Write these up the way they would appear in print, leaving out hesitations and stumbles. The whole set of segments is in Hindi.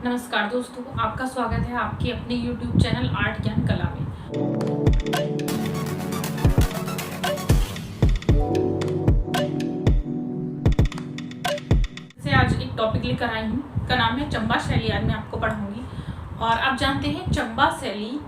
नमस्कार दोस्तों, आपका स्वागत है आपके अपने YouTube चैनल आर्ट ज्ञान कला में। से आज एक टॉपिक लेकर आई हूँ का नाम है चंबा शैली। आज मैं आपको पढ़ाऊंगी। और आप जानते हैं चंबा शैली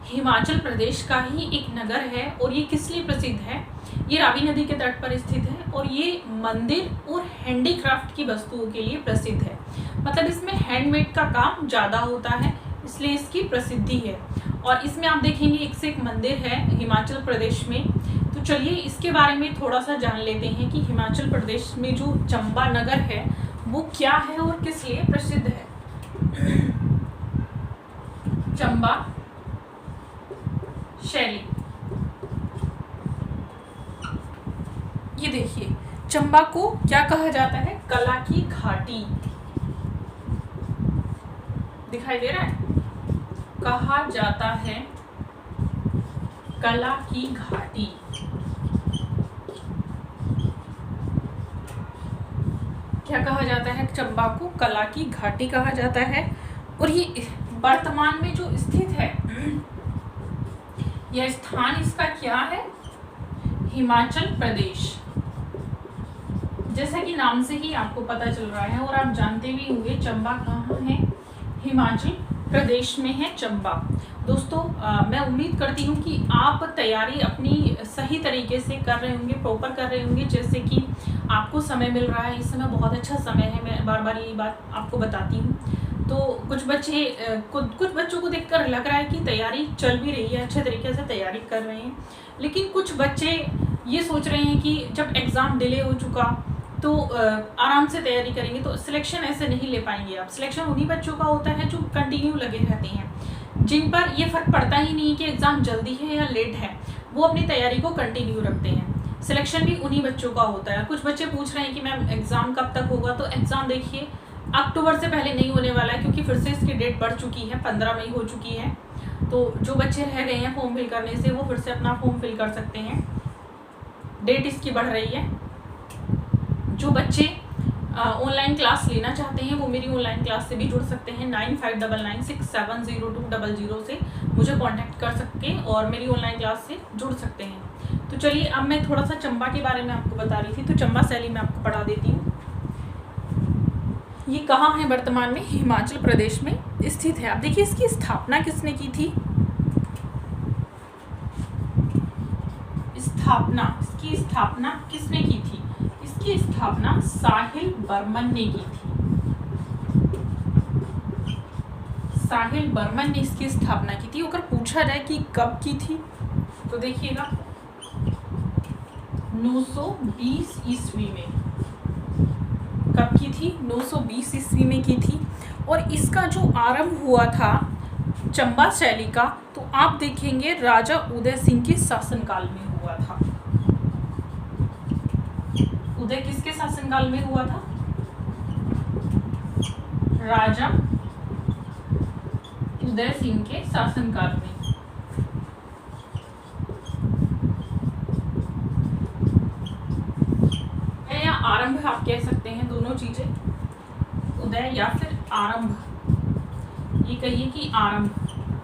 हिमाचल प्रदेश का ही एक नगर है और ये किस लिए प्रसिद्ध है। ये रावी नदी के तट पर स्थित है और ये मंदिर और हैंडीक्राफ्ट की वस्तुओं के लिए प्रसिद्ध है। मतलब इसमें हैंडमेड का काम ज़्यादा होता है, इसलिए इसकी प्रसिद्धि है। और इसमें आप देखेंगे एक से एक मंदिर है हिमाचल प्रदेश में। तो चलिए इसके बारे में थोड़ा सा जान लेते हैं कि हिमाचल प्रदेश में जो चंबा नगर है वो क्या है और किस लिए प्रसिद्ध है। चंबा शैली, ये देखिए चंबा को क्या कहा जाता है, कला की घाटी। दिखाई दे रहा है, कहा जाता है कला की घाटी। क्या कहा जाता है, चंबा को कला की घाटी कहा जाता है। और ये वर्तमान में जो स्थित है, यह स्थान इसका क्या है, हिमाचल प्रदेश। जैसा कि नाम से ही आपको पता चल रहा है और आप जानते भी होंगे चंबा कहाँ है, हिमाचल प्रदेश में है चंबा। दोस्तों मैं उम्मीद करती हूँ कि आप तैयारी अपनी सही तरीके से कर रहे होंगे, प्रॉपर कर रहे होंगे। जैसे कि आपको समय मिल रहा है, इस समय बहुत अच्छा समय है, मैं बार बार ये बात आपको बताती हूँ। तो कुछ बच्चों को देखकर लग रहा है कि तैयारी चल भी रही है, अच्छे तरीके से तैयारी कर रहे हैं। लेकिन कुछ बच्चे ये सोच रहे हैं कि जब एग्ज़ाम डिले हो चुका तो आराम से तैयारी करेंगे तो सिलेक्शन ऐसे नहीं ले पाएंगे आप। सिलेक्शन उन्हीं बच्चों का होता है जो कंटिन्यू लगे रहते हैं, जिन पर ये फर्क पड़ता ही नहीं कि एग्ज़ाम जल्दी है या लेट है, वो अपनी तैयारी को कंटिन्यू रखते हैं। सिलेक्शन भी उन्हीं बच्चों का होता है। कुछ बच्चे पूछ रहे हैं कि मैम एग्ज़ाम कब तक होगा, तो एग्ज़ाम देखिए अक्टूबर से पहले नहीं होने वाला है, क्योंकि फिर से इसकी डेट बढ़ चुकी है, 15 मई हो चुकी है। तो जो बच्चे रह गए हैं फॉर्म फिल करने से, वो फिर से अपना फॉर्म फिल कर सकते हैं। डेट इसकी बढ़ रही है। जो बच्चे ऑनलाइन क्लास लेना चाहते हैं वो मेरी ऑनलाइन क्लास से भी जुड़ सकते हैं। 9599670200 से मुझे कांटेक्ट कर सकते हैं और मेरी ऑनलाइन क्लास से जुड़ सकते हैं। तो चलिए अब मैं थोड़ा सा चंबा के बारे में आपको बता रही थी, तो चंबा शैली में आपको पढ़ा देती हूँ। ये कहाँ है, वर्तमान में हिमाचल प्रदेश में स्थित है। आप देखिए इसकी स्थापना किसने की थी, इसकी स्थापना किसने की थी, इसकी स्थापना साहिल बर्मन ने की थी। साहिल बर्मन ने इसकी स्थापना की थी। अगर पूछा जाए कि कब की थी तो देखिएगा 920 ईस्वी में। कब की थी, 920 ईस्वी में की थी। और इसका जो आरंभ हुआ था चंबा शैली का, तो आप देखेंगे राजा उदय सिंह के शासनकाल में हुआ था। उदय किसके शासनकाल में हुआ था, राजा उदय सिंह के शासनकाल में। या आरंभ आप कह सकते हैं, दोनों चीजें, उदय या फिर आरंभ। ये कहिए कि आरंभ,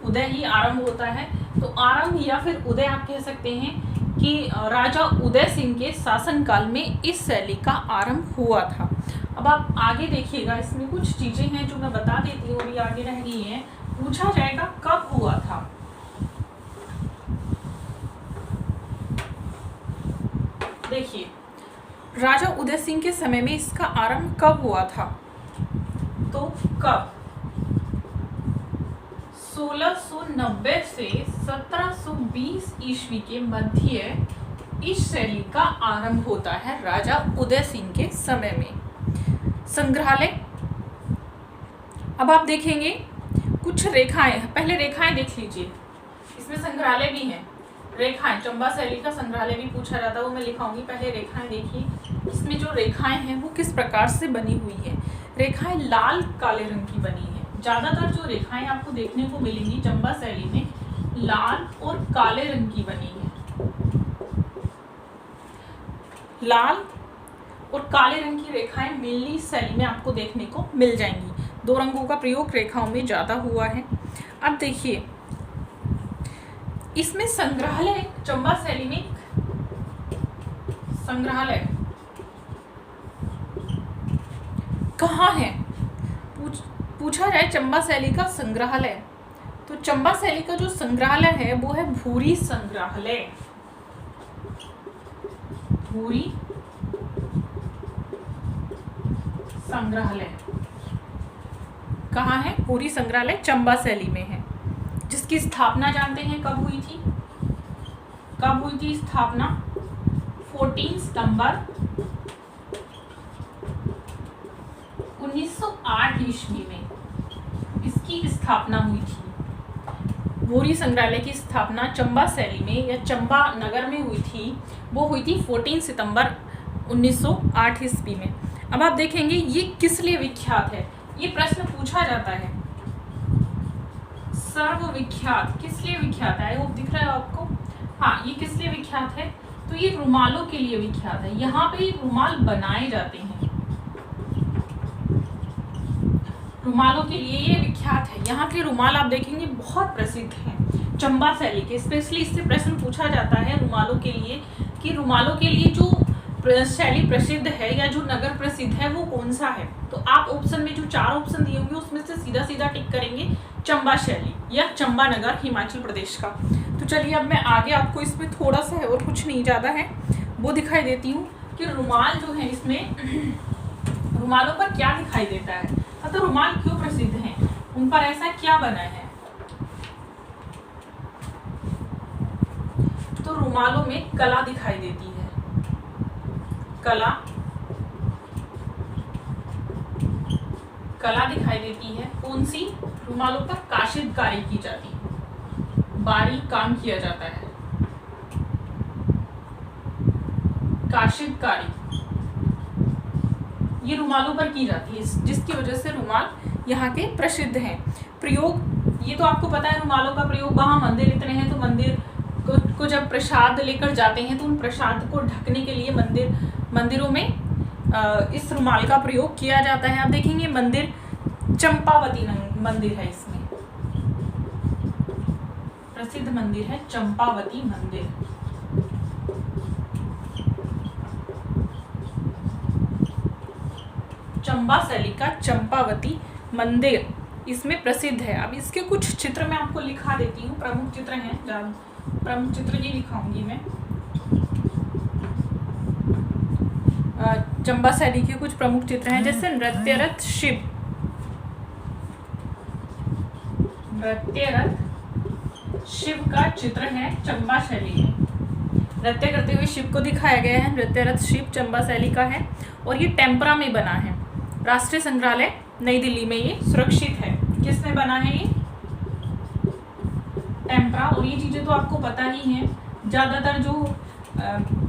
उदय ही आरंभ होता है, तो आरंभ या फिर उदय आप कह सकते हैं कि राजा उदय सिंह के शासनकाल में इस शैली का आरंभ हुआ था। अब आप आगे देखिएगा, इसमें कुछ चीजें हैं जो मैं बता देती हूँ, अभी आगे रह गई हैं। पूछा जाएगा कब हुआ था, देखिए राजा उदय सिंह के समय में इसका आरंभ कब हुआ था, तो कब 1690 से 1720 ईस्वी के मध्य इस शैली का आरंभ होता है राजा उदय सिंह के समय में। संग्रहालय, अब आप देखेंगे कुछ रेखाएं, पहले रेखाएं देख लीजिए, इसमें संग्रहालय भी है। रेखाएं, चंबा शैली का संग्रहालय भी पूछा जाता है, वो मैं लिखाऊंगी। पहले रेखाएं देखिए, इसमें जो रेखाएं हैं वो किस प्रकार से बनी हुई है। रेखाएं लाल काले रंग की बनी है। ज़्यादातर जो रेखाएं आपको देखने को मिलेंगी चंबा शैली में लाल और काले रंग की बनी है। लाल और काले रंग की रेखाएं मेनली शैली में आपको देखने को मिल जाएंगी। दो रंगों का प्रयोग रेखाओं में ज़्यादा हुआ है। अब देखिए इसमें संग्रहालय, चंबा शैली में संग्रहालय कहाँ है, पूछा जाए चंबा शैली का संग्रहालय, तो चंबा शैली का जो संग्रहालय है वो है भूरी संग्रहालय। भूरी संग्रहालय कहाँ है? भूरी संग्रहालय चंबा शैली में है, जिसकी स्थापना जानते हैं कब हुई थी? कब हुई थी स्थापना? 14 सितंबर 1908 ईस्वी में इसकी स्थापना हुई थी। भूरी संग्रहालय की स्थापना चंबा शैली में या चंबा नगर में हुई थी, वो हुई थी 14 सितंबर 1908 ईस्वी में। अब आप देखेंगे ये किस लिए विख्यात है, ये प्रश्न पूछा जाता है। सर्वविख्यात किस लिए विख्यात है? वो दिख रहा है आपको? हाँ, ये किस लिए विख्यात है? तो ये रुमालों के लिए विख्यात है। यहाँ पे रुमाल बनाए जाते हैं, रुमालों के लिए ये विख्यात है। यहाँ के रुमाल आप देखेंगे बहुत प्रसिद्ध हैं चंबा शैली के। स्पेशली इससे प्रश्न पूछा जाता है रुमालों के लिए कि रुमालों के लिए जो शैली प्रसिद्ध है या जो नगर प्रसिद्ध है वो कौन सा है। तो आप ऑप्शन में जो 4 ऑप्शन दिए होंगे उसमें से सीधा सीधा टिक करेंगे चंबा शैली या चंबा नगर हिमाचल प्रदेश का। तो चलिए अब मैं आगे आपको इसमें थोड़ा सा है और कुछ नहीं ज़्यादा है वो दिखाई देती हूँ कि रुमाल जो है इसमें रुमालों पर क्या दिखाई देता है, तो रुमाल क्यों प्रसिद्ध हैं, उन पर ऐसा क्या बना है। तो रुमालों में कला दिखाई देती है, कला दिखाई देती है। कौन सी? रुमालों पर काशितकारी की जाती है, बारीक काम किया जाता है, काशितकारी ये रुमालों पर की जाती है, जिसकी वजह से रुमाल यहाँ के प्रसिद्ध हैं। प्रयोग, ये तो आपको पता है रुमालों का प्रयोग, वहाँ मंदिर इतने हैं तो मंदिर को जब प्रसाद लेकर जाते हैं तो उन प्रसाद को ढकने के लिए मंदिरों में इस रुमाल का प्रयोग किया जाता है। आप देखेंगे मंदिर चंपावती मंदिर है, इसमें प्रसिद्ध मंदिर है चंपावती मंदिर। चंबा शैली का चंपावती मंदिर इसमें प्रसिद्ध है। अब इसके कुछ चित्र मैं आपको लिखा देती हूँ, प्रमुख चित्र हैं, प्रमुख चित्र ही लिखाऊंगी मैं। चंबा शैली के कुछ प्रमुख चित्र हैं, जैसे नृत्यरत शिव, नृत्यरत शिव का चित्र है चंबा शैली में। नृत्य करते हुए शिव को दिखाया गया है, नृत्यरत शिव चंबा शैली का है और ये टेम्परा में बना है। राष्ट्रीय संग्रहालय नई दिल्ली में ये सुरक्षित है। किसमें बना है ये? टेम्परा। और ये चीज़ें तो आपको पता ही हैं, ज़्यादातर जो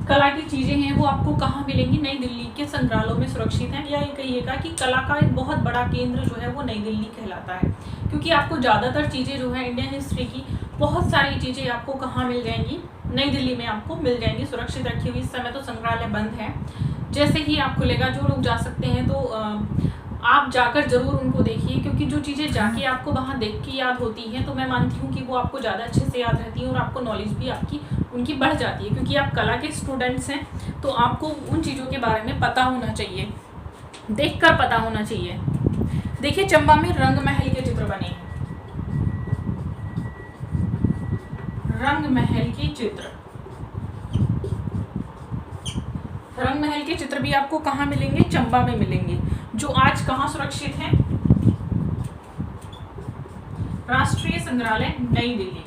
कला की चीज़ें हैं वो आपको कहाँ मिलेंगी? नई दिल्ली के संग्रहालयों में सुरक्षित हैं। या ये कहिएगा कि कला का एक बहुत बड़ा केंद्र जो है वो नई दिल्ली कहलाता है, क्योंकि आपको ज़्यादातर चीज़ें जो है इंडियन हिस्ट्री की बहुत सारी चीज़ें आपको कहाँ मिल जाएंगी? नई दिल्ली में आपको मिल जाएंगी, सुरक्षित रखी हुई। इस समय तो संग्रहालय बंद है, जैसे ही आप खुलेगा जो लोग जा सकते हैं तो आप जाकर ज़रूर उनको देखिए, क्योंकि जो चीज़ें जाके आपको वहाँ देख के याद होती हैं तो मैं मानती हूँ कि वो आपको ज़्यादा अच्छे से याद रहती हैं और आपको नॉलेज भी आपकी उनकी बढ़ जाती है, क्योंकि आप कला के स्टूडेंट्स हैं तो आपको उन चीज़ों के बारे में पता होना चाहिए, देखकर पता होना चाहिए। देखिए चंबा में रंग महल के चित्र बने हैं, रंग महल के चित्र, रंग महल के चित्र भी आपको कहाँ मिलेंगे? चंबा में मिलेंगे, जो आज कहाँ सुरक्षित हैं? राष्ट्रीय संग्रहालय नई दिल्ली,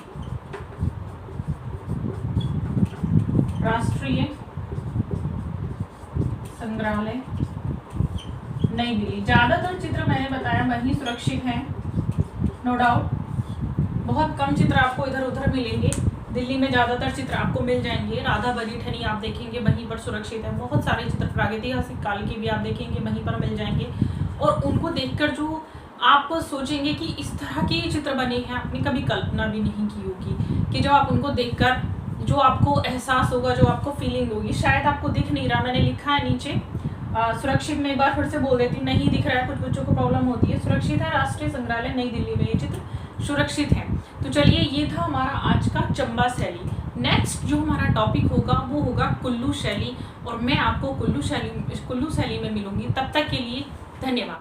राष्ट्रीय संग्रहालय नई दिल्ली। ज्यादातर चित्र मैंने बताया वहीं सुरक्षित हैं, नो डाउट। बहुत कम चित्र आपको इधर उधर मिलेंगे, दिल्ली में ज़्यादातर चित्र आपको मिल जाएंगे। राधा बरी ठनी आप देखेंगे वहीं पर सुरक्षित है। बहुत सारे चित्र प्रागैतिहासिक काल के भी आप देखेंगे वहीं पर मिल जाएंगे, और उनको देखकर जो आप सोचेंगे कि इस तरह के चित्र बने हैं, आपने कभी कल्पना भी नहीं की होगी कि जब आप उनको देखकर जो आपको एहसास होगा, जो आपको फीलिंग होगी, शायद आपको दिख नहीं रहा, मैंने लिखा है नीचे सुरक्षित, मैं एक बार फिर से बोल देती हूँ, नहीं दिख रहा है, कुछ बच्चों को प्रॉब्लम होती है। सुरक्षित है, राष्ट्रीय संग्रहालय नई दिल्ली में, ये चित्र सुरक्षित है। तो चलिए, ये था हमारा आज का चंबा शैली। नेक्स्ट जो हमारा टॉपिक होगा वो होगा कुल्लू शैली, और मैं आपको कुल्लू शैली में मिलूंगी। तब तक के लिए धन्यवाद।